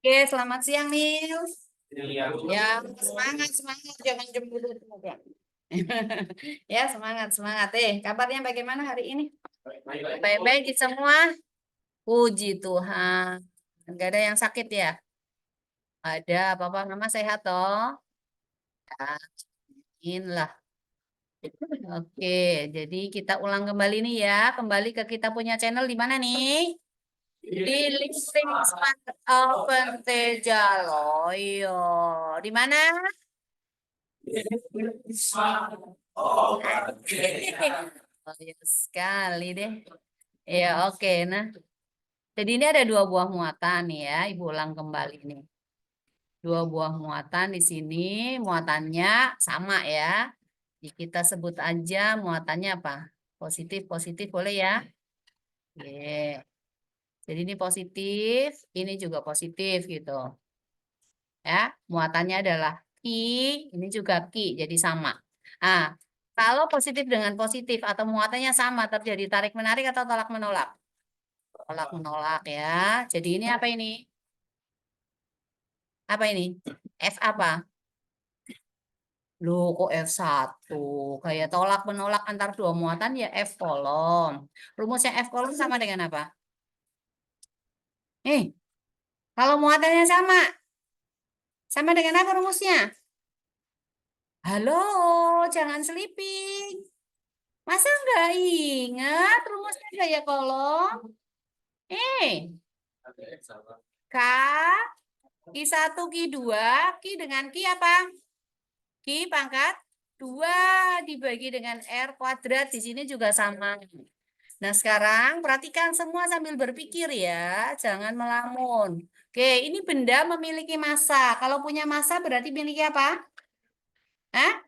Oke, selamat siang Nils. Ya, semangat, semangat, jangan cemburu. Ya, semangat, semangat. Kabarnya bagaimana hari ini? Baik-baik di semua. Puji Tuhan. Enggak ada yang sakit ya? Ada, Papa Mama sehat toh? Inilah. Oke, jadi kita ulang kembali nih ya. Kembali ke kita punya channel di mana nih? Di Listing Smart Open Tejaloyo. Di mana? Oh, ya sekali deh. Ya, oke. Nah, jadi ini ada dua buah muatan nih ya. Ibu ulang kembali nih. Dua buah muatan di sini. Muatannya sama ya. Jadi kita sebut aja muatannya apa? Positif, positif boleh ya? Oke. Jadi ini positif, ini juga positif gitu. Ya, muatannya adalah ki, ini juga ki, jadi sama. Ah, kalau positif dengan positif atau muatannya sama terjadi tarik menarik atau tolak menolak? Tolak menolak ya. Jadi ini apa ini? Apa ini? F apa? Loh, kok F1? Kayak tolak menolak antar dua muatan ya F kolom. Rumusnya F kolom sama dengan apa? Kalau muatannya sama, sama dengan apa rumusnya? Halo, jangan sleeping. Masa nggak ingat rumusnya gaya kolom? Eh, K, Ki 1 Ki 2 Ki dengan Ki apa? Ki pangkat 2 dibagi dengan R kuadrat. Di sini juga sama. Nah, sekarang perhatikan semua sambil berpikir ya. Jangan melamun. Oke, ini benda memiliki massa. Kalau punya massa berarti memiliki apa? Hah?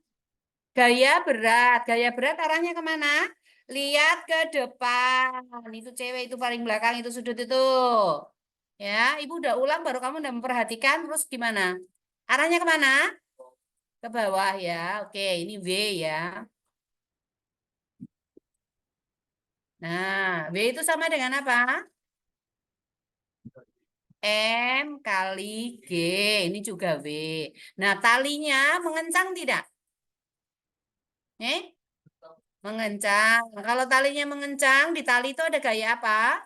Gaya berat. Gaya berat arahnya kemana? Lihat ke depan. Itu cewek, itu paling belakang, itu sudut itu. Ya, ibu udah ulang, baru kamu udah memperhatikan, terus gimana? Arahnya kemana? Ke bawah ya. Oke, ini W ya. Nah, W itu sama dengan apa? M kali G. Ini juga W. Nah, talinya mengencang tidak? Eh? Mengencang. Kalau talinya mengencang, di tali itu ada gaya apa?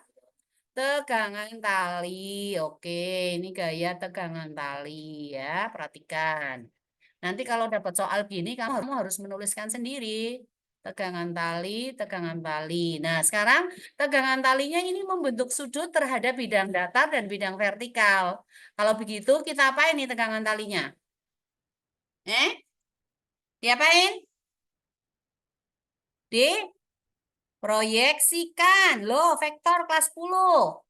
Tegangan tali. Oke, ini gaya tegangan tali ya. Perhatikan. Nanti kalau dapat soal gini, kamu harus menuliskan sendiri. Tegangan tali, tegangan tali. Nah, sekarang tegangan talinya ini membentuk sudut terhadap bidang datar dan bidang vertikal. Kalau begitu, kita apain nih tegangan talinya? Diapain? Diproyeksikan. Loh, vektor kelas 10.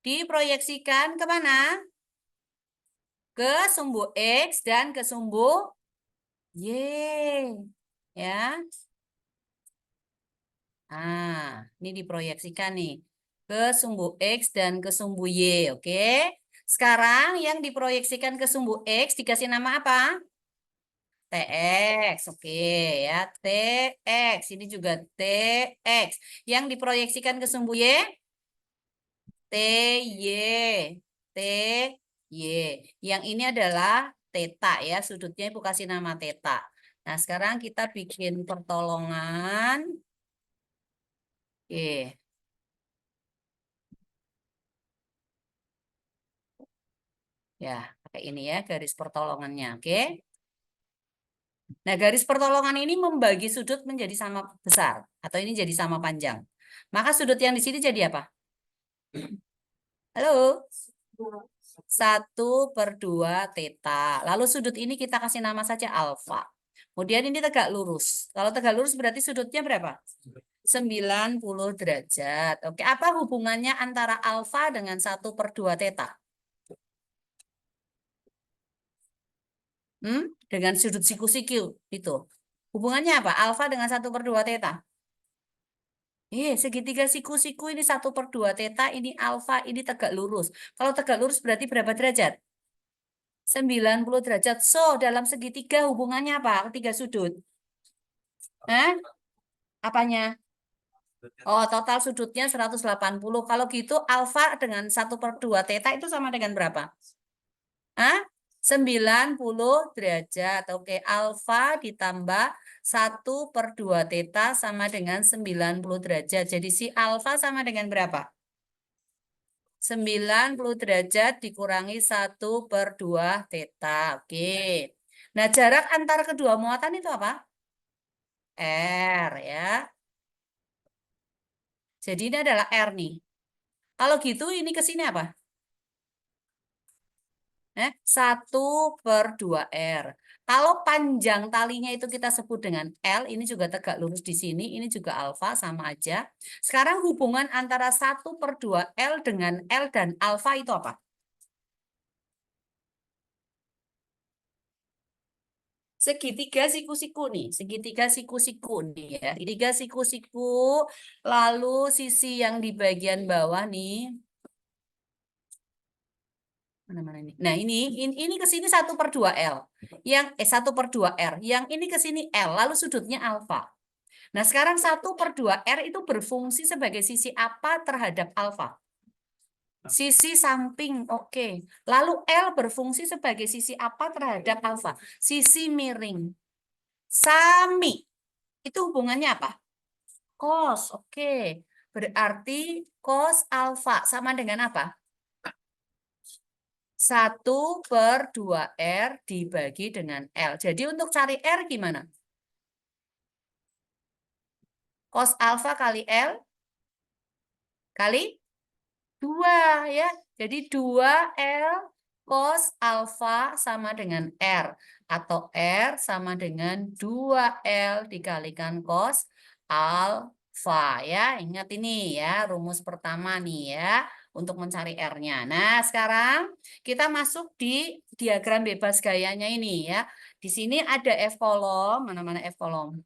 Diproyeksikan kemana? Ke sumbu X dan ke sumbu Y. Ya. Ini diproyeksikan nih. Ke sumbu X dan ke sumbu Y. Oke. Sekarang yang diproyeksikan ke sumbu X dikasih nama apa? TX. Oke ya. TX. Ini juga TX. Yang diproyeksikan ke sumbu Y? TY. TY. Yang ini adalah theta ya. Sudutnya ibu kasih nama theta. Nah, sekarang kita bikin pertolongan. Oke. Ya, pakai ini ya garis pertolongannya. Oke. Nah, garis pertolongan ini membagi sudut menjadi sama besar atau ini jadi sama panjang. Maka sudut yang di sini jadi apa? Halo? 1/2 theta. Lalu sudut ini kita kasih nama saja alfa. Kemudian ini tegak lurus. Kalau tegak lurus berarti sudutnya berapa? 90 derajat. Oke, apa hubungannya antara alfa dengan 1/2 theta? Dengan sudut siku-siku itu. Hubungannya apa? Alfa dengan 1/2 theta. Segitiga siku-siku ini 1/2 theta, ini alfa, ini tegak lurus. Kalau tegak lurus berarti berapa derajat? 90 derajat. So, dalam segitiga hubungannya apa? Ketiga sudut. Hah? Apanya? Oh, total sudutnya 180. Kalau gitu alfa dengan 1/2 theta itu sama dengan berapa? Hah? 90 derajat. Oke, alfa ditambah 1/2 theta sama dengan 90 derajat. Jadi si alfa sama dengan berapa? 90 derajat dikurangi 1/2 theta. Oke. Nah, jarak antara kedua muatan itu apa? R ya. Jadi ini adalah R nih. Kalau gitu ini ke sini apa? 1/2 R. Kalau panjang talinya itu kita sebut dengan L, ini juga tegak lurus di sini, ini juga alfa sama aja. Sekarang hubungan antara 1/2 L dengan L dan alfa itu apa? Segitiga siku-siku nih, segitiga siku-siku nih ya. Segitiga siku-siku, lalu sisi yang di bagian bawah nih, mana-mana ini. Nah, ini ke sini 1/2 L. Yang 1/2 R. Yang ini ke sini L, lalu sudutnya alfa. Nah, sekarang 1/2 R itu berfungsi sebagai sisi apa terhadap alfa? Sisi samping, oke. Lalu L berfungsi sebagai sisi apa terhadap alfa? Sisi miring. Sami. Itu hubungannya apa? Cos, oke. Berarti cos alfa sama dengan apa? 1/2 R dibagi dengan L. Jadi untuk cari R gimana? Cos alfa kali L kali 2 ya. Jadi 2L cos alfa sama dengan R. Atau R sama dengan 2L dikalikan cos alfa ya. Ingat ini ya, rumus pertama nih ya untuk mencari R-nya. Nah, sekarang kita masuk di diagram bebas gayanya ini ya. Di sini ada F kolom, mana-mana F kolom.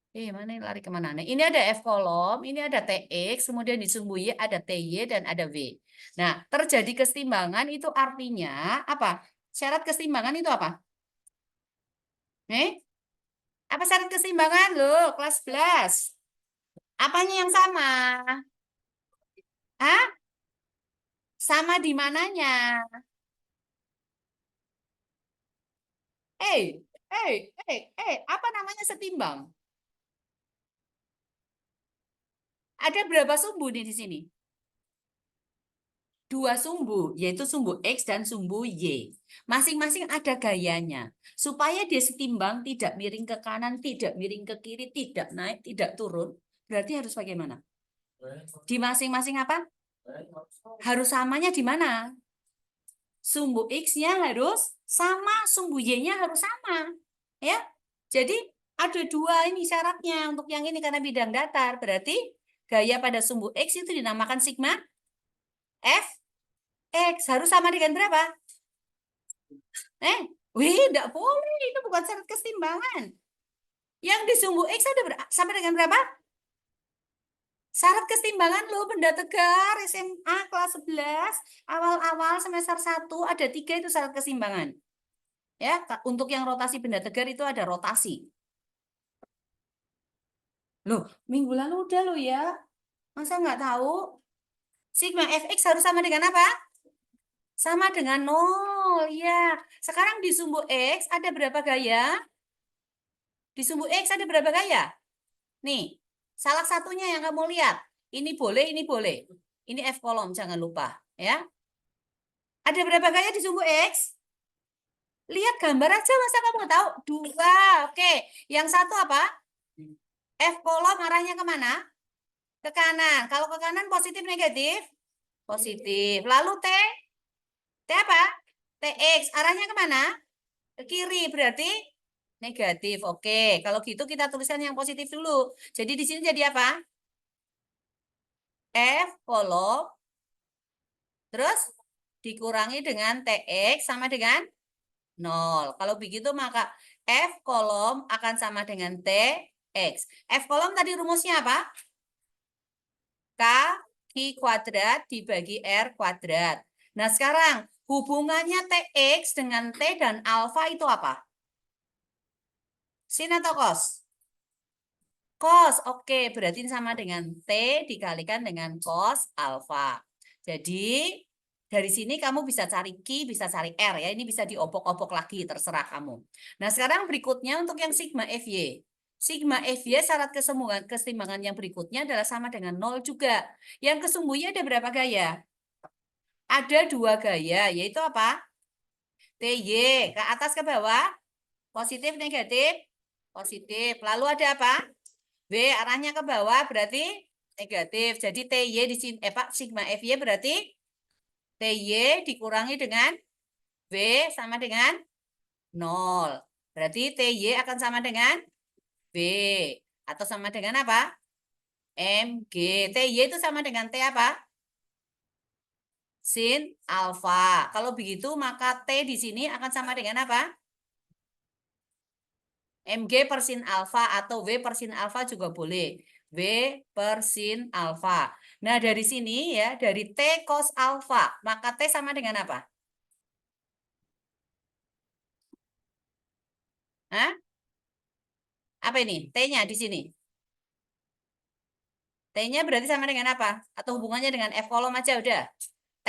Mana yang lari kemana? Nah, ini ada F kolom, ini ada TX, kemudian di sumbu Y ada TY dan ada V. Nah, terjadi kesetimbangan itu artinya apa? Syarat kesetimbangan itu apa? Eh? Apa syarat kesetimbangan loh, kelas 11? Apanya yang sama? Hah? Sama di mananya? Eh, apa namanya setimbang? Ada berapa sumbu nih di sini? 2 sumbu, yaitu sumbu X dan sumbu Y. Masing-masing ada gayanya. Supaya dia setimbang, tidak miring ke kanan, tidak miring ke kiri, tidak naik, tidak turun. Berarti harus bagaimana? Di masing-masing apa? Harus samanya di mana? Sumbu X-nya harus sama, sumbu Y-nya harus sama. Ya, jadi ada 2 ini syaratnya untuk yang ini karena bidang datar. Berarti gaya pada sumbu X itu dinamakan sigma F X. Harus sama dengan berapa? Eh, enggak boleh. Itu bukan syarat kesetimbangan. Yang di sumbu X ada sampai dengan berapa? Syarat kesetimbangan lo benda tegar SMA kelas 11 awal-awal semester 1 ada 3 itu syarat kesetimbangan. Ya, untuk yang rotasi benda tegar itu ada rotasi. Loh, minggu lalu udah lo ya. Masa nggak tahu? Sigma Fx harus sama dengan apa? Sama dengan 0, ya. Sekarang di sumbu X ada berapa gaya? Di sumbu X ada berapa gaya? Nih, salah satunya yang kamu lihat. Ini boleh, ini boleh. Ini F kolom, jangan lupa. Ya. Ada berapa gaya di sumbu X? Lihat gambar aja, masa kamu nggak tahu? 2, oke. Yang satu apa? F kolom arahnya kemana? Ke kanan. Kalau ke kanan positif, negatif? Positif. Lalu T apa? TX. Arahnya kemana? Ke kiri. Berarti negatif. Oke. Kalau gitu kita tuliskan yang positif dulu. Jadi di sini jadi apa? F kolom terus dikurangi dengan TX sama dengan 0. Kalau begitu maka F kolom akan sama dengan TX. F kolom tadi rumusnya apa? K I kuadrat dibagi R kuadrat. Nah sekarang hubungannya TX dengan T dan alfa itu apa? Sin atau cos? Cos, oke, berarti ini sama dengan T dikalikan dengan cos alfa. Jadi, dari sini kamu bisa cari Q, bisa cari R ya. Ini bisa diopok-opok lagi, terserah kamu. Nah, sekarang berikutnya untuk yang sigma FY. Sigma FY syarat keseimbangan yang berikutnya adalah sama dengan 0 juga. Yang kesumbunya ada berapa gaya? Ada 2 gaya, yaitu apa? TY, ke atas ke bawah, positif, negatif, positif. Lalu ada apa? W arahnya ke bawah berarti negatif. Jadi TY di sini Pak sigma FY berarti TY dikurangi dengan W sama dengan 0. Berarti TY akan sama dengan W atau sama dengan apa? MG. TY itu sama dengan T apa? Sin alfa. Kalau begitu maka T di sini akan sama dengan apa? MG per sin alfa atau W per sin alfa juga boleh. W per sin alfa. Nah, dari sini ya, dari T cos alfa, maka T sama dengan apa? Hah? Apa ini? T-nya di sini. T-nya berarti sama dengan apa? Atau hubungannya dengan F kolom aja udah.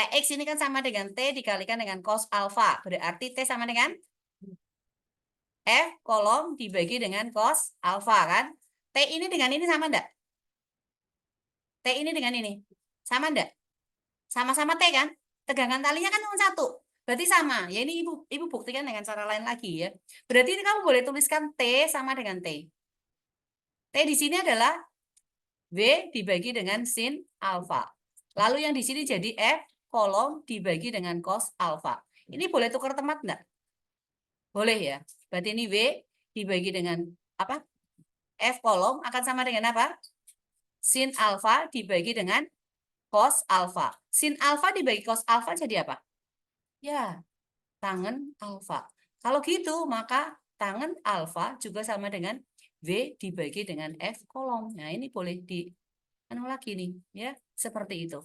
TX ini kan sama dengan T dikalikan dengan cos alfa. Berarti T sama dengan F kolom dibagi dengan cos alfa kan? T ini dengan ini sama enggak? T ini dengan ini. Sama enggak? Sama-sama T kan? Tegangan talinya kan cuma satu. Berarti sama. Ya ini ibu buktikan dengan cara lain lagi ya. Berarti ini kamu boleh tuliskan T sama dengan T. T di sini adalah W dibagi dengan sin alfa. Lalu yang di sini jadi F kolom dibagi dengan cos alfa. Ini boleh tukar tempat enggak? Boleh ya. Berarti ini W dibagi dengan apa? F kolom akan sama dengan apa? Sin alfa dibagi dengan cos alfa. Sin alfa dibagi cos alfa jadi apa? Ya, tangen alfa. Kalau gitu, maka tangen alfa juga sama dengan W dibagi dengan F kolom. Nah, ini boleh di anu lagi nih, ya, seperti itu.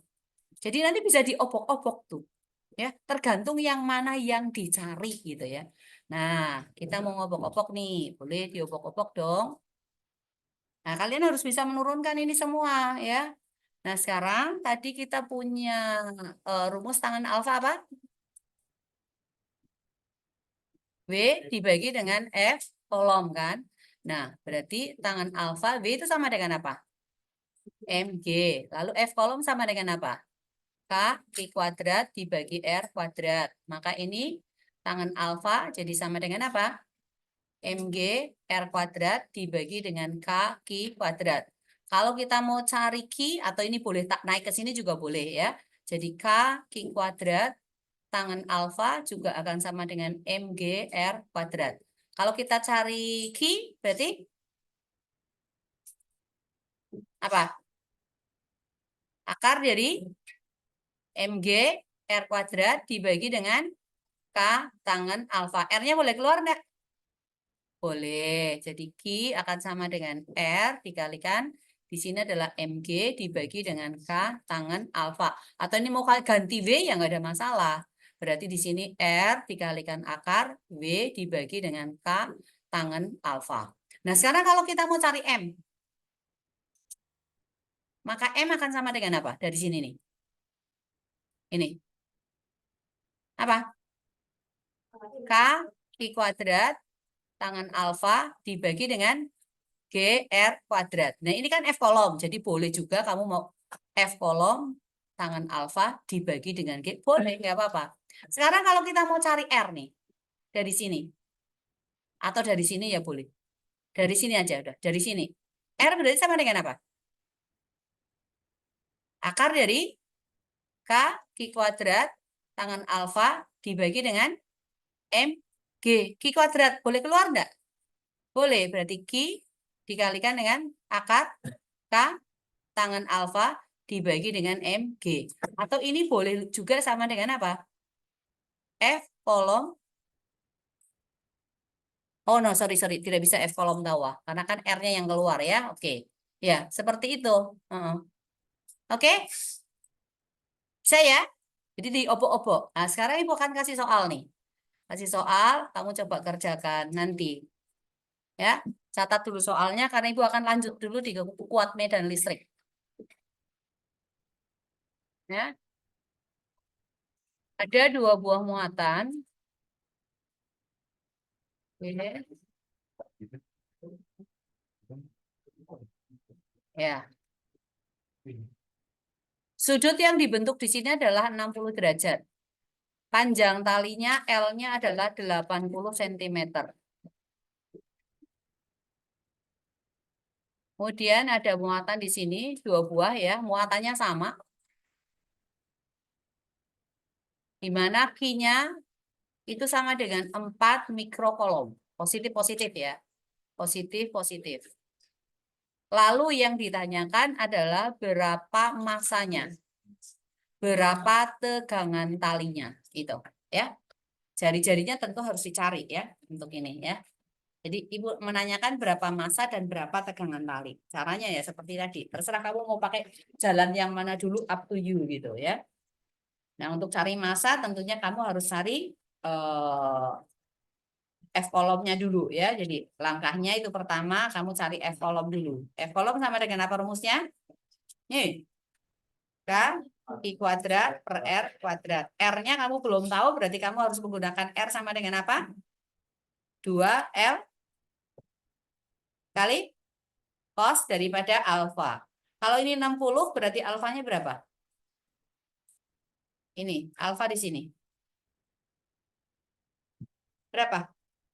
Jadi nanti bisa diopok-opok tuh, ya, tergantung yang mana yang dicari gitu ya. Nah, kita mau ngopok-opok nih, boleh diopok-opok dong. Nah, kalian harus bisa menurunkan ini semua ya. Nah, sekarang tadi kita punya rumus tangen alfa apa? W dibagi dengan F kolom kan. Nah, berarti tangan alfa W itu sama dengan apa? MG. Lalu F kolom sama dengan apa? K I kuadrat dibagi R kuadrat. Maka ini tangan alfa jadi sama dengan apa? MG R kuadrat dibagi dengan K Q kuadrat. Kalau kita mau cari Q atau ini boleh tak naik ke sini juga boleh ya. Jadi K Q kuadrat tangan alfa juga akan sama dengan MG R kuadrat. Kalau kita cari Q berarti apa? Akar dari MG R kuadrat dibagi dengan K tangan alfa. R-nya boleh keluar enggak? Boleh. Jadi Q akan sama dengan R dikalikan. Di sini adalah MG dibagi dengan K tangan alfa. Atau ini mau ganti W ya nggak ada masalah. Berarti di sini R dikalikan akar W dibagi dengan K tangan alfa. Nah sekarang kalau kita mau cari M. Maka M akan sama dengan apa? Dari sini nih. Ini. Apa? K Q kuadrat tangan alfa dibagi dengan GR kuadrat. Nah ini kan F kolom, jadi boleh juga kamu mau F kolom tangan alfa dibagi dengan G, boleh, nggak apa-apa. Sekarang kalau kita mau cari R nih, dari sini, atau dari sini ya boleh. Dari sini aja udah, dari sini. R berarti sama dengan apa? Akar dari K Q kuadrat tangan alfa dibagi dengan M G. Q kuadrat, boleh keluar enggak? Boleh, berarti Q dikalikan dengan akar K tangan alfa dibagi dengan MG. Atau ini boleh juga sama dengan apa? F kolom. Oh no, sorry, sorry. Tidak bisa F kolom bawah. Karena kan R-nya yang keluar ya. Oke. Ya, seperti itu. Oke. Bisa ya? Jadi diobok-obok. Nah, sekarang Ibu akan kasih soal nih. Kasih soal, kamu coba kerjakan nanti. Ya, catat dulu soalnya karena Ibu akan lanjut dulu di kuat medan listrik. Ya, ada 2 buah muatan. Oke. Ya, sudut yang dibentuk di sini adalah 60 derajat. Panjang talinya L-nya adalah 80 cm. Kemudian ada muatan di sini 2 buah ya, muatannya sama. Di mana Q-nya itu sama dengan 4 mikrokolom. Positif-positif ya. Positif-positif. Lalu yang ditanyakan adalah berapa masanya. Berapa tegangan talinya. Gitu ya. Jari-jarinya tentu harus dicari ya untuk ini ya. Jadi Ibu menanyakan berapa massa dan berapa tegangan tali. Caranya ya seperti tadi. Terserah kamu mau pakai jalan yang mana dulu, up to you gitu ya. Nah untuk cari massa tentunya kamu harus cari F kolomnya dulu ya. Jadi langkahnya itu pertama kamu cari F kolom dulu. F kolom sama dengan apa rumusnya? Nih, K I kuadrat per R kuadrat. R-nya kamu belum tahu berarti kamu harus menggunakan R sama dengan apa? 2L kali cos daripada alfa. Kalau ini 60 berarti alfanya berapa? Ini, alfa di sini. Berapa?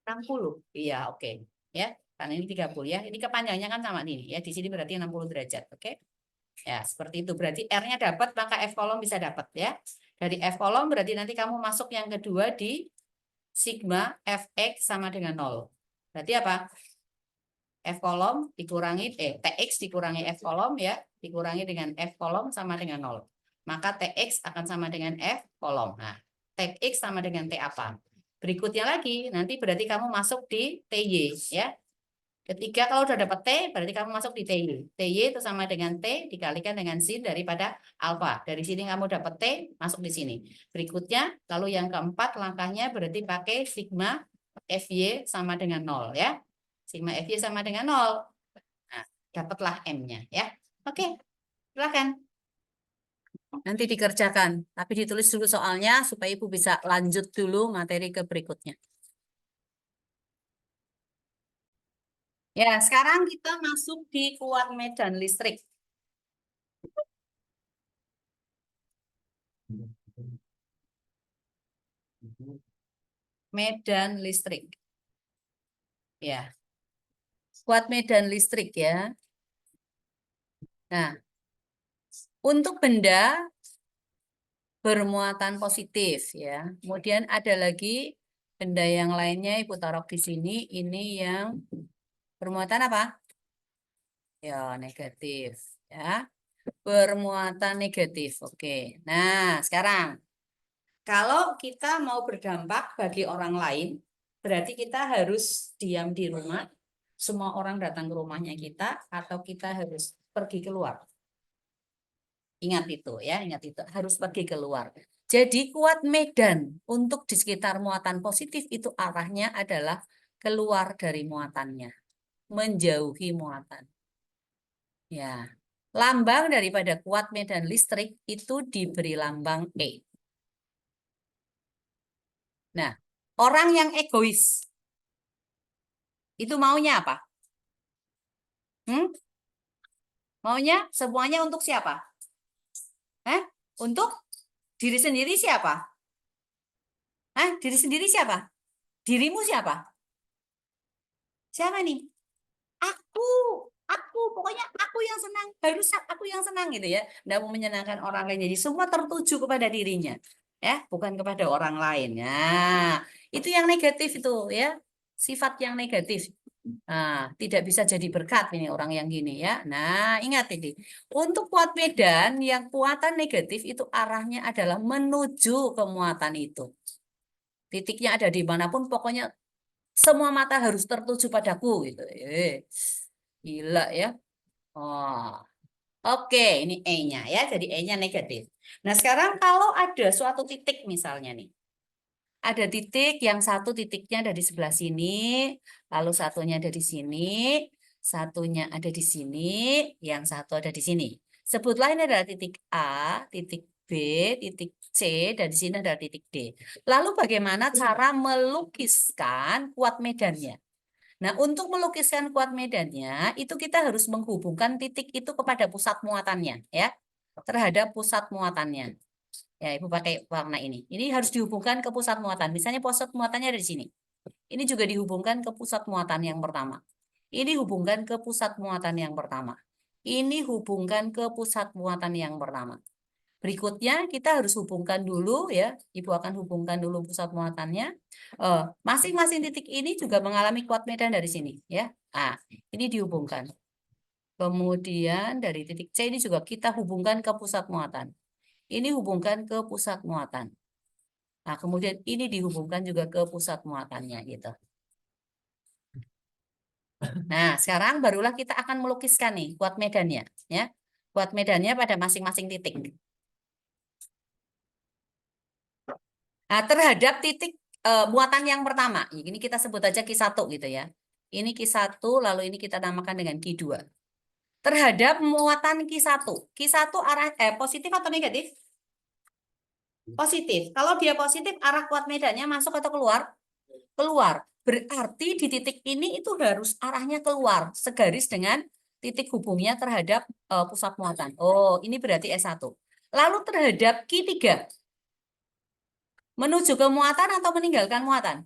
60. Iya, oke. Ya, karena ini 30 ya. Ini kepanjangannya kan sama ini ya. Di sini berarti 60 derajat, oke? Ya, seperti itu. Berarti R-nya dapat, maka F kolom bisa dapat ya. Dari F kolom berarti nanti kamu masuk yang kedua di sigma Fx sama dengan 0. Berarti apa? F kolom dikurangi Tx dikurangi F kolom ya, dikurangi dengan F kolom sama dengan 0. Maka Tx akan sama dengan F kolom. Nah, Tx sama dengan T apa? Berikutnya lagi, nanti berarti kamu masuk di Ty ya. Ketika kalau udah dapat T, berarti kamu masuk di Ty. Ty itu sama dengan T dikalikan dengan sin daripada alfa. Dari sini kamu dapat T, masuk di sini. Berikutnya, lalu yang keempat langkahnya berarti pakai sigma Fy sama dengan 0 ya. Sigma Fy sama dengan 0. Nah, dapatlah M-nya ya. Oke, silakan. Nanti dikerjakan, tapi ditulis dulu soalnya supaya Ibu bisa lanjut dulu materi ke berikutnya. Ya, sekarang kita masuk di kuat medan listrik. Medan listrik. Ya, kuat medan listrik ya. Nah, untuk benda bermuatan positif ya. Kemudian ada lagi benda yang lainnya Ibu taruh di sini. Ini yang bermuatan apa? Ya, negatif ya. Bermuatan negatif. Oke. Nah, sekarang kalau kita mau berdampak bagi orang lain, berarti kita harus diam di rumah. Semua orang datang ke rumahnya kita atau kita harus pergi keluar. Ingat itu ya, ingat itu harus pergi keluar. Jadi kuat medan untuk di sekitar muatan positif itu arahnya adalah keluar dari muatannya, menjauhi muatan. Ya. Lambang daripada kuat medan listrik itu diberi lambang E. Nah, orang yang egois itu maunya apa? Hmm? Maunya semuanya untuk siapa? Untuk diri sendiri siapa? Diri sendiri siapa? Dirimu siapa? Siapa nih? Aku, pokoknya aku yang senang, harus aku yang senang gitu ya. Nggak mau menyenangkan orang lain. Jadi semua tertuju kepada dirinya, ya, bukan kepada orang lain. Nah, itu yang negatif itu ya, sifat yang negatif. Nah, tidak bisa jadi berkat ini orang yang gini ya. Nah, ingat ini. Untuk kuat medan yang kuatan negatif itu arahnya adalah menuju ke muatan itu. Titiknya ada di manapun, pokoknya semua mata harus tertuju padaku gitu. Gila ya. Oh, oke, ini E-nya ya. Jadi E-nya negatif. Nah, sekarang kalau ada suatu titik misalnya nih. ada titik, yang satu titiknya ada di sebelah sini, lalu satunya ada di sini, satunya ada di sini, yang satu ada di sini. Sebutlah ini adalah titik A, titik B, titik C, dan di sini adalah titik D. Lalu bagaimana cara melukiskan kuat medannya? Nah, untuk melukiskan kuat medannya, itu kita harus menghubungkan titik itu kepada pusat muatannya, ya, terhadap pusat muatannya. Ya, Ibu pakai warna ini. Ini harus dihubungkan ke pusat muatan. Misalnya pusat muatannya ada di sini. Ini juga dihubungkan ke pusat muatan yang pertama. Ini hubungkan ke pusat muatan yang pertama. Ini hubungkan ke pusat muatan yang pertama. Berikutnya kita harus hubungkan dulu ya. Ibu akan hubungkan dulu pusat muatannya. Masing-masing titik ini juga mengalami kuat medan dari sini ya. Ah, ini dihubungkan. Kemudian dari titik C ini juga kita hubungkan ke pusat muatan. Ini hubungkan ke pusat muatan. Nah, kemudian ini dihubungkan juga ke pusat muatannya gitu. Nah, sekarang barulah kita akan melukiskan nih kuat medannya ya. Kuat medannya pada masing-masing titik. Nah, terhadap titik muatan yang pertama, ini kita sebut aja Q1 gitu ya. Ini Q1 lalu ini kita namakan dengan Q2. Terhadap muatan Q1. Q1 arah positif atau negatif? Positif. Kalau dia positif, arah kuat medannya masuk atau keluar? Keluar. Berarti di titik ini itu harus arahnya keluar, segaris dengan titik hubungnya terhadap pusat muatan. Oh, ini berarti S1. Lalu terhadap Q3, menuju ke muatan atau meninggalkan muatan?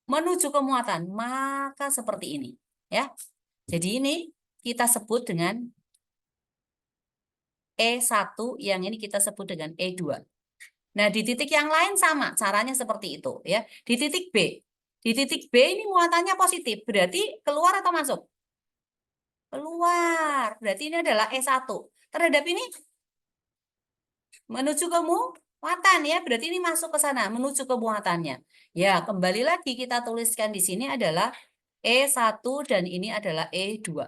Menuju ke muatan, maka seperti ini. Ya. Jadi ini kita sebut dengan E1, yang ini kita sebut dengan E2. Nah, di titik yang lain sama, caranya seperti itu ya. Di titik B. Di titik B ini muatannya positif, berarti keluar atau masuk? Keluar. Berarti ini adalah E1. Terhadap ini menuju ke muatan ya, berarti ini masuk ke sana, menuju ke muatannya. Ya, kembali lagi kita tuliskan di sini adalah E1 dan ini adalah E2.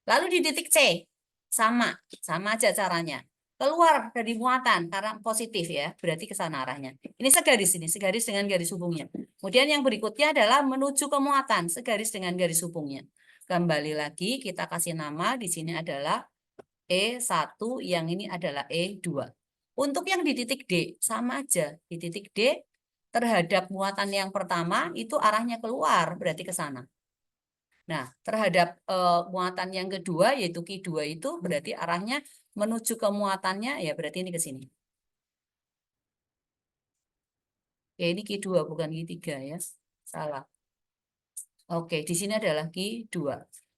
Lalu di titik C, sama aja caranya. Keluar dari muatan karena positif ya, berarti ke sana arahnya. Ini segaris dengan garis hubungnya. Kemudian yang berikutnya adalah menuju ke muatan, segaris dengan garis hubungnya. Kembali lagi kita kasih nama di sini adalah E1, yang ini adalah E2. Untuk yang di titik D, sama aja. Di titik D, terhadap muatan yang pertama, itu arahnya keluar, berarti ke sana. Nah, terhadap muatan yang kedua yaitu Q2 itu berarti arahnya menuju ke muatannya ya berarti ini ke sini. Ya ini Q2 bukan Q3 ya. Salah. Oke, di sini adalah Q2.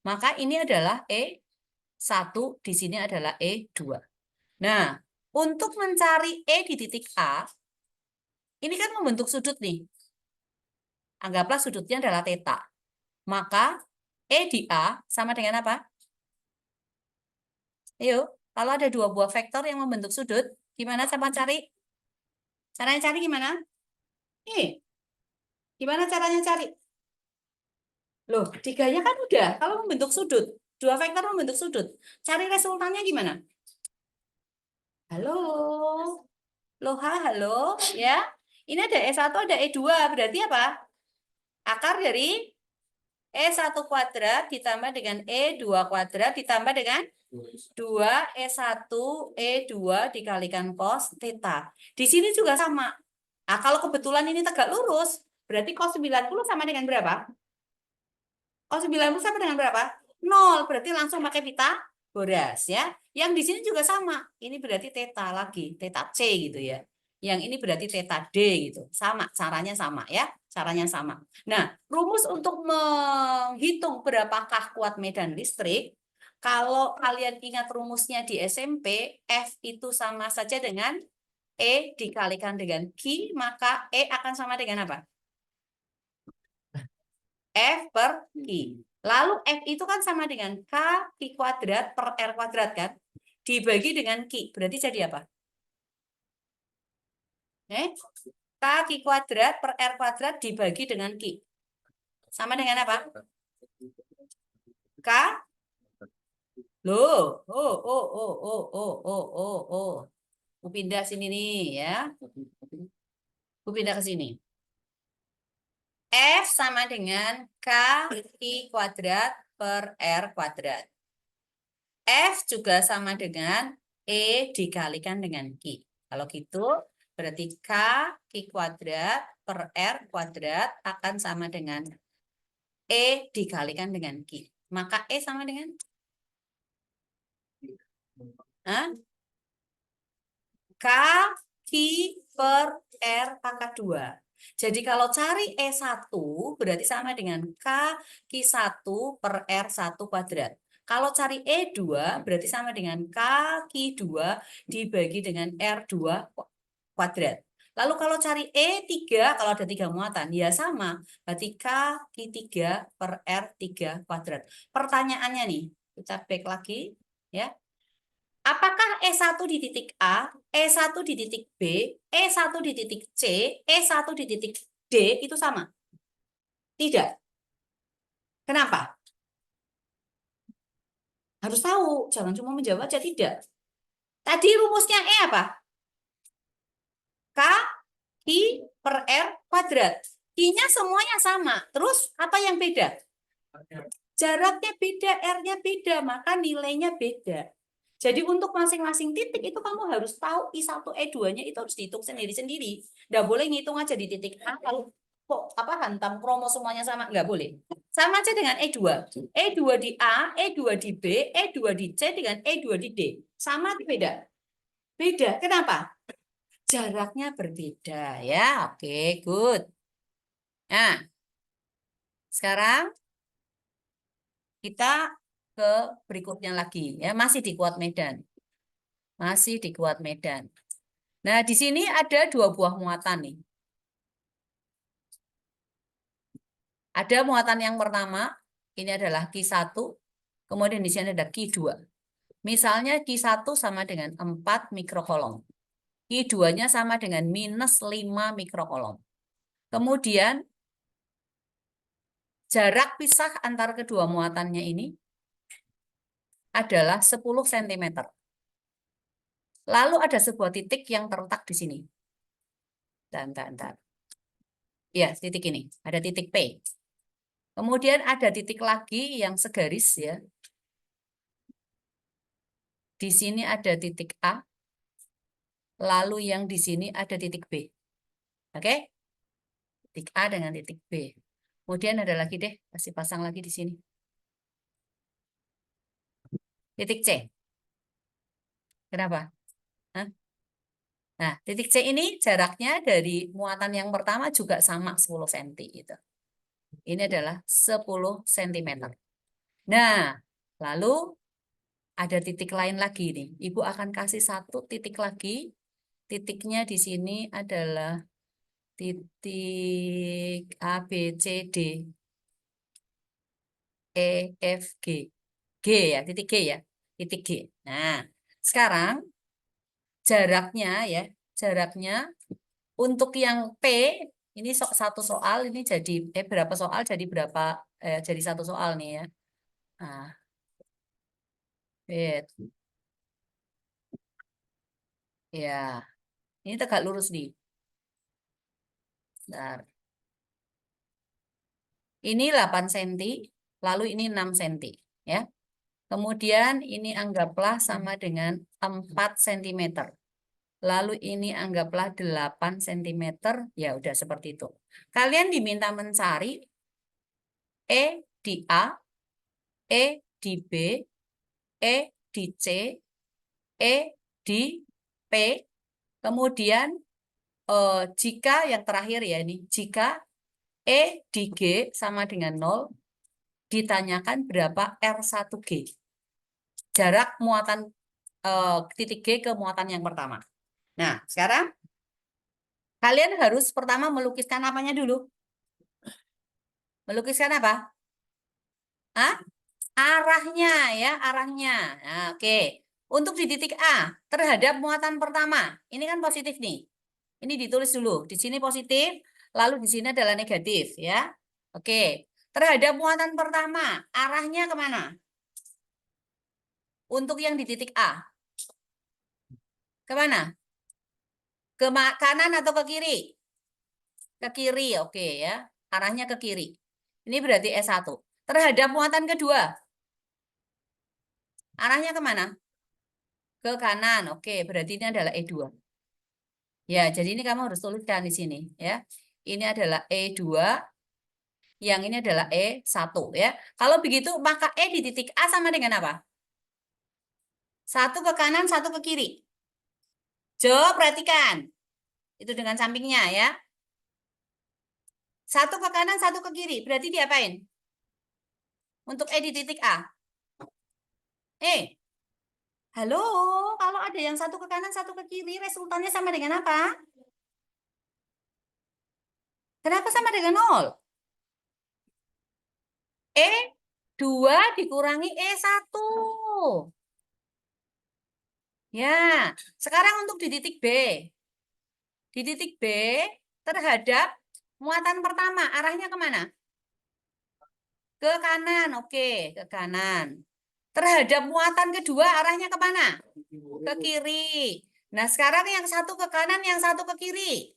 Maka ini adalah E1, di sini adalah E2. Nah, untuk mencari E di titik A, ini kan membentuk sudut nih. Anggaplah sudutnya adalah theta. Maka E di A sama dengan apa? Ayo, kalau ada dua buah vektor yang membentuk sudut, gimana cara cari? Caranya cari gimana? Gimana caranya cari? Loh, tiganya kan udah. Kalau membentuk sudut, dua vektor membentuk sudut. Cari resultannya gimana? Halo? Loh, halo? Ya. Ini ada E1, ada E2. Berarti apa? Akar dari E1 kuadrat ditambah dengan E2 kuadrat ditambah dengan 2 E1 E2 dikalikan cos theta. Di sini juga sama. Nah, kalau kebetulan ini tegak lurus, berarti cos 90 sama dengan berapa? Cos 90 sama dengan berapa? 0. Berarti langsung pakai Pitagoras ya. Yang di sini juga sama. Ini berarti theta lagi, theta C gitu ya. Yang ini berarti theta D gitu. Sama, caranya sama ya. Caranya sama. Nah, rumus untuk menghitung berapakah kuat medan listrik, kalau kalian ingat rumusnya di SMP, F itu sama saja dengan E dikalikan dengan Q, maka E akan sama dengan apa? F per Q. Lalu F itu kan sama dengan K Q kuadrat per R kuadrat kan? Dibagi dengan Q. Berarti jadi apa? K Q kuadrat per R kuadrat dibagi dengan Q. Sama dengan apa? K. Loh. Aku pindah sini nih ya. Aku pindah ke sini. F sama dengan K I kuadrat per R kuadrat. F juga sama dengan E dikalikan dengan Q. Kalau gitu, berarti K Q kuadrat per R kuadrat akan sama dengan E dikalikan dengan Q. Maka E sama dengan? Hah? K Q per R pangkat 2. Jadi kalau cari E1 berarti sama dengan K Q1 per R1 kuadrat. Kalau cari E2 berarti sama dengan K Q2 dibagi dengan R2 kuadrat. Lalu kalau cari E3, kalau ada 3 muatan, ya sama. Berarti K Q3 per R3 kuadrat. Pertanyaannya nih, kita back lagi. Ya, apakah E1 di titik A, E1 di titik B, E1 di titik C, E1 di titik D itu sama? Tidak. Kenapa? Harus tahu, jangan cuma menjawab aja tidak. Tadi rumusnya E apa? K I per R kuadrat. I-nya semuanya sama. Terus apa yang beda? Jaraknya beda, R-nya beda, maka nilainya beda. Jadi untuk masing-masing titik itu kamu harus tahu I1, E2-nya itu harus dihitung sendiri-sendiri. Nggak boleh ngitung aja di titik A, kalau kok hantam kromo semuanya sama, nggak boleh. Sama aja dengan E2. E2 di A, E2 di B, E2 di C dengan E2 di D. Sama atau beda? Beda. Kenapa? Jaraknya berbeda ya. Oke, good. Nah, sekarang kita ke berikutnya lagi ya, masih di Kuat Medan. Masih di Kuat Medan. Nah, di sini ada 2 buah muatan nih. Ada muatan yang pertama, ini adalah Q1, kemudian di sini ada Q2. Misalnya Q1 sama dengan 4 mikrokolom. Q2-nya sama dengan minus 5 mikrokolom. Kemudian jarak pisah antara kedua muatannya ini adalah 10 cm. Lalu ada sebuah titik yang terletak di sini. Bentar. Ya, titik ini. Ada titik P. Kemudian ada titik lagi yang segaris ya. Di sini ada titik A. Lalu yang di sini ada titik B. Oke? Titik A dengan titik B. Kemudian ada lagi deh, kasih pasang lagi di sini. Titik C. Kenapa? Hah? Nah, titik C ini jaraknya dari muatan yang pertama juga sama 10 cm gitu. Ini adalah 10 cm. Nah, lalu ada titik lain lagi nih. Ibu akan kasih satu titik lagi. Titiknya di sini adalah titik A, B, C, D, E, F, G. G ya, titik G ya. Titik G. Nah, sekarang ya, jaraknya untuk yang P, ini satu soal, ini jadi, berapa soal jadi berapa, jadi satu soal nih ya. Nah, wait. Ya, ini tegak lurus nih. Bentar. Ini 8 cm, lalu ini 6 cm. Ya. Kemudian ini anggaplah sama dengan 4 cm. Lalu ini anggaplah 8 cm. Ya udah seperti itu. Kalian diminta mencari E di A, E di B, E di C, E di P. Kemudian jika yang terakhir ya ini, jika E di G sama dengan 0, ditanyakan berapa R1G. Jarak muatan titik G ke muatan yang pertama. Nah, sekarang kalian harus pertama melukiskan apanya dulu? Melukiskan apa? Hah? Arahnya ya, arahnya. Nah, oke. Untuk di titik A, terhadap muatan pertama, ini kan positif nih. Ini ditulis dulu. Di sini positif, lalu di sini adalah negatif ya. Oke. Terhadap muatan pertama, arahnya kemana? Untuk yang di titik A, kemana? Ke kanan atau ke kiri? Ke kiri, oke ya. arahnya ke kiri. Ini berarti E1. Terhadap muatan kedua, arahnya kemana? Ke kanan. Oke, berarti ini adalah E2. Ya, jadi ini kamu harus tuliskan di sini ya. Ini adalah E2, yang ini adalah E1 ya. Kalau begitu, maka E di titik A sama dengan apa? Satu ke kanan, satu ke kiri. Jo, perhatikan. Itu dengan sampingnya ya. Satu ke kanan, satu ke kiri. Berarti diapain? Untuk E di titik A. Halo, kalau ada yang satu ke kanan, satu ke kiri, resultannya sama dengan apa? Kenapa sama dengan 0? E2 dikurangi E1. Ya, sekarang untuk di titik B. Di titik B, terhadap muatan pertama, arahnya kemana? Ke kanan, oke, ke kanan. Terhadap muatan kedua, arahnya kemana? Ke kiri. Nah, sekarang yang satu ke kanan, yang satu ke kiri.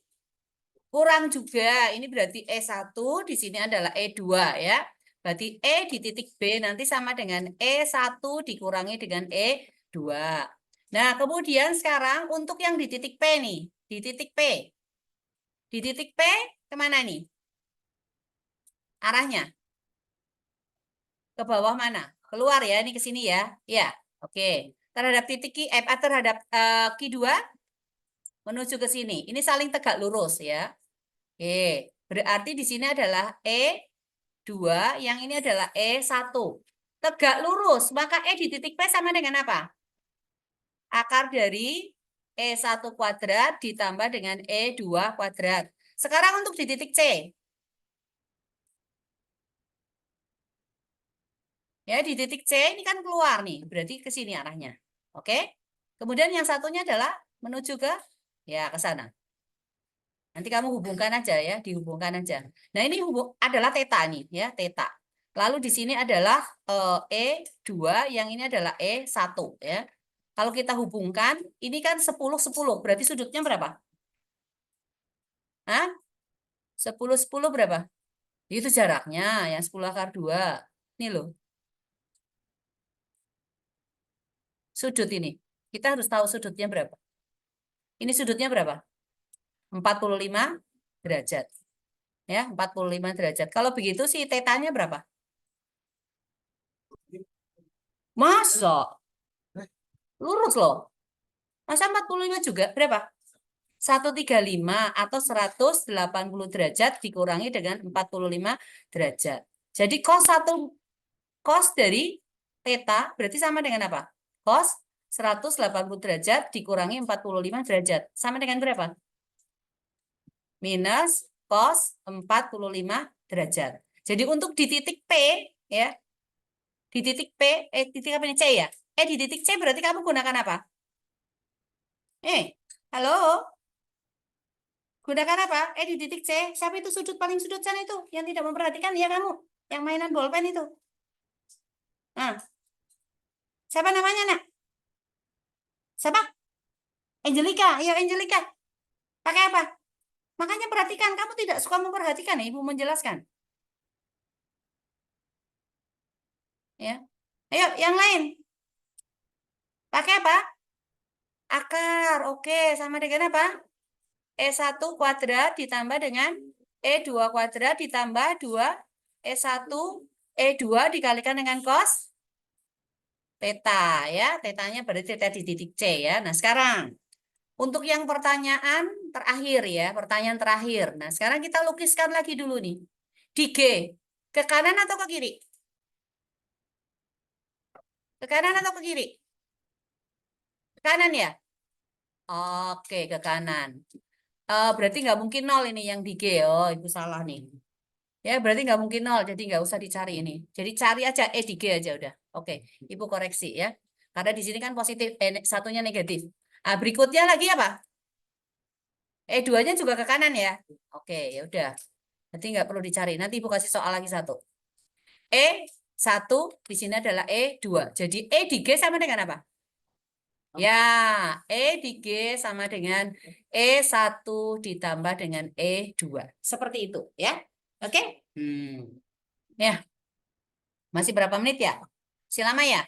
Kurang juga. Ini berarti E1, di sini adalah E2 ya. Berarti E di titik B nanti sama dengan E1 dikurangi dengan E2. Nah, kemudian sekarang untuk yang di titik P nih. Di titik P. Di titik P kemana nih? Arahnya? Ke bawah mana? Keluar ya, ini ke sini ya. Ya, oke. Terhadap titik terhadap Q2 menuju ke sini. Ini saling tegak lurus ya. Oke, berarti di sini adalah E2, yang ini adalah E1. Tegak lurus, maka E di titik P sama dengan apa? Akar dari E1 kuadrat ditambah dengan E2 kuadrat. Sekarang untuk di titik C. Ya, di titik C ini kan keluar nih, berarti ke sini arahnya. Oke? Kemudian yang satunya adalah menuju ke ya ke sana. Nanti kamu hubungkan aja ya, dihubungkan aja. Nah, ini adalah theta nih ya, theta. Lalu di sini adalah E2, yang ini adalah E1 ya. Kalau kita hubungkan, ini kan 10-10, berarti sudutnya berapa? Hah? 10-10 berapa? Itu jaraknya, yang 10 akar 2. Ini loh, sudut ini. Kita harus tahu sudutnya berapa. Ini sudutnya berapa? 45 derajat. Ya, 45 derajat. Kalau begitu sih tetanya berapa? Masa? Lurus loh. Masa 45 juga? Berapa? 135 atau 180 derajat dikurangi dengan 45 derajat. Jadi cos dari theta berarti sama dengan apa? Cos 180 derajat dikurangi 45 derajat. Sama dengan berapa? Minus cos 45 derajat. Jadi untuk di titik P ya, di titik P, titik apa ini C ya? Di titik C berarti kamu gunakan apa? Halo? Gunakan apa? Di titik C. Siapa itu sudut paling sudut sana itu? Yang tidak memperhatikan ya kamu. Yang mainan bolpen itu. Nah, siapa namanya, nak? Siapa? Angelica. Ayo, Angelica. Pakai apa? Makanya perhatikan. Kamu tidak suka memperhatikan ya, Ibu menjelaskan. Ya. Ayo, yang lain. Pakai apa? Akar. Oke, sama dengan apa? E1 kuadrat ditambah dengan E2 kuadrat ditambah 2 E1 E2 dikalikan dengan cos theta ya. Tetanya berarti theta di titik C ya. Nah, sekarang untuk yang pertanyaan terakhir ya, pertanyaan terakhir. Nah, sekarang kita lukiskan lagi dulu nih. Di G, ke kanan atau ke kiri? Ke kanan atau ke kiri? Ke kanan ya? Oke, ke kanan. Berarti nggak mungkin 0 ini yang di G. Oh, itu salah nih. Ya, berarti nggak mungkin 0, jadi nggak usah dicari ini. Jadi cari aja E di G aja udah. Oke, Ibu koreksi ya. Karena di sini kan positif, satunya negatif. Berikutnya lagi apa? E2-nya juga ke kanan ya. Oke, ya udah. Nanti nggak perlu dicari. Nanti Ibu kasih soal lagi satu. E1 di sini adalah E2. Jadi E di G sama dengan apa? Ya, E di G sama dengan E1 ditambah dengan E2. Seperti itu ya. Oke? Ya, masih berapa menit ya? Masih lama ya?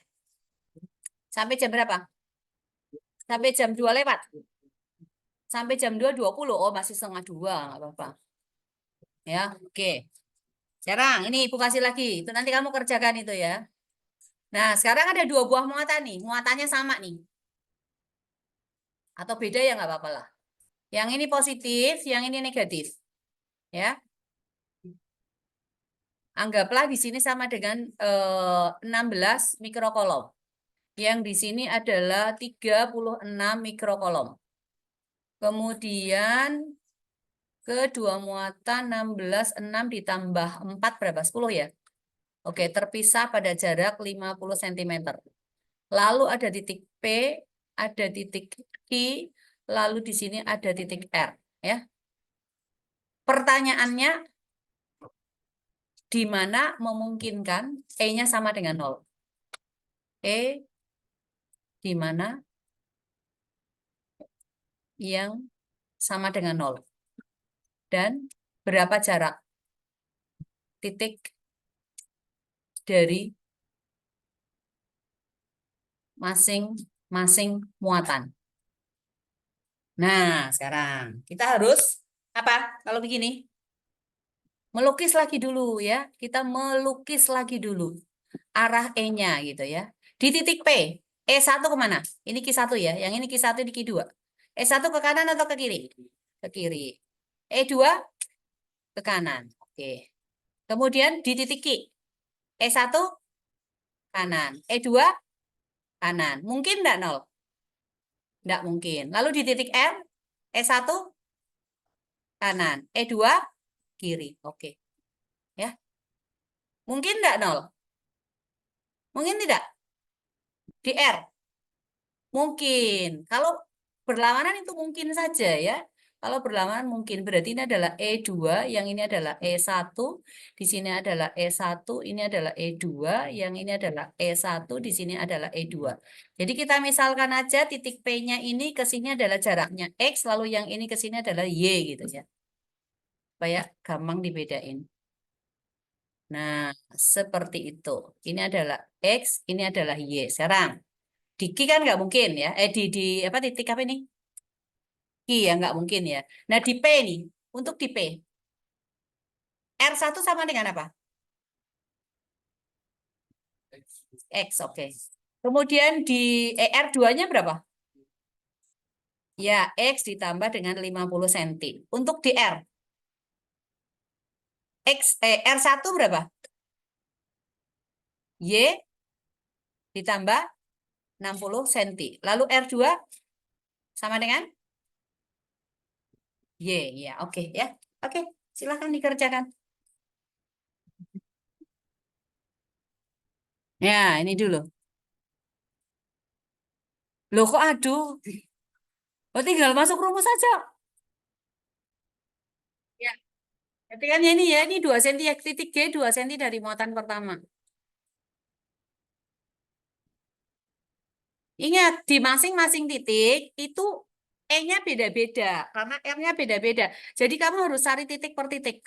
Sampai jam berapa? Sampai jam 2 lewat? Sampai jam 2:20. Oh, masih setengah 2. Nggak apa-apa. Ya, oke. Sekarang, ini Ibu kasih lagi. Itu nanti kamu kerjakan itu ya. Nah, sekarang ada 2 buah muatan nih. Muatannya sama nih. Atau beda ya nggak apa-apa lah. Yang ini positif, yang ini negatif. Ya, anggaplah di sini sama dengan 16 mikrokolom. Yang di sini adalah 36 mikrokolom. Kemudian kedua muatan 16, 6 ditambah 4 berapa? 10 ya? Oke, terpisah pada jarak 50 cm. Lalu ada titik P, ada titik Q, lalu di sini ada titik R. Ya. Pertanyaannya, di mana memungkinkan E-nya sama dengan 0? E di mana yang sama dengan 0? Dan berapa jarak titik dari masing-masing muatan? Nah, sekarang kita harus apa? Kalau begini, melukis lagi dulu ya. Kita melukis lagi dulu arah E-nya gitu ya. Di titik P, E1 kemana? Ini Q1 ya. Yang ini Q1, ini Q2. E1 ke kanan atau ke kiri? Ke kiri. E2 ke kanan. Oke. Kemudian di titik Q, E1 kanan. E2 kanan. Mungkin enggak 0? Enggak mungkin. Lalu di titik R, E1 kanan. E2 kiri. Oke. Ya. Mungkin enggak 0? Mungkin tidak? Di R? Mungkin. Kalau berlawanan itu mungkin saja ya. Kalau berlawanan mungkin. Berarti ini adalah E2, yang ini adalah E1, di sini adalah E1, ini adalah E2, yang ini adalah E1, di sini adalah E2. Jadi kita misalkan aja titik P-nya ini ke sini adalah jaraknya X, lalu yang ini ke sini adalah Y gitu ya. Supaya gampang dibedain. Nah, seperti itu. Ini adalah X, ini adalah Y. Sekarang, di Q kan nggak mungkin ya. Di apa titik apa ini? Q ya nggak mungkin ya. Nah di P nih, untuk di P, R1 sama dengan apa? X, oke. Kemudian di R2-nya berapa? Ya, X ditambah dengan 50 cm. Untuk di R, R1 berapa? Y ditambah 60 cm. Lalu R2 sama dengan Y, ya, oke ya. Oke, silahkan dikerjakan. Ya, ini dulu. Loh kok aduh? Oh, tinggal masuk rumus saja. Ya, berarti kan ini ya, ini 2 cm, titik G 2 cm dari muatan pertama. Ingat, di masing-masing titik itu E-nya beda-beda, karena R-nya beda-beda. Jadi kamu harus cari titik per titik.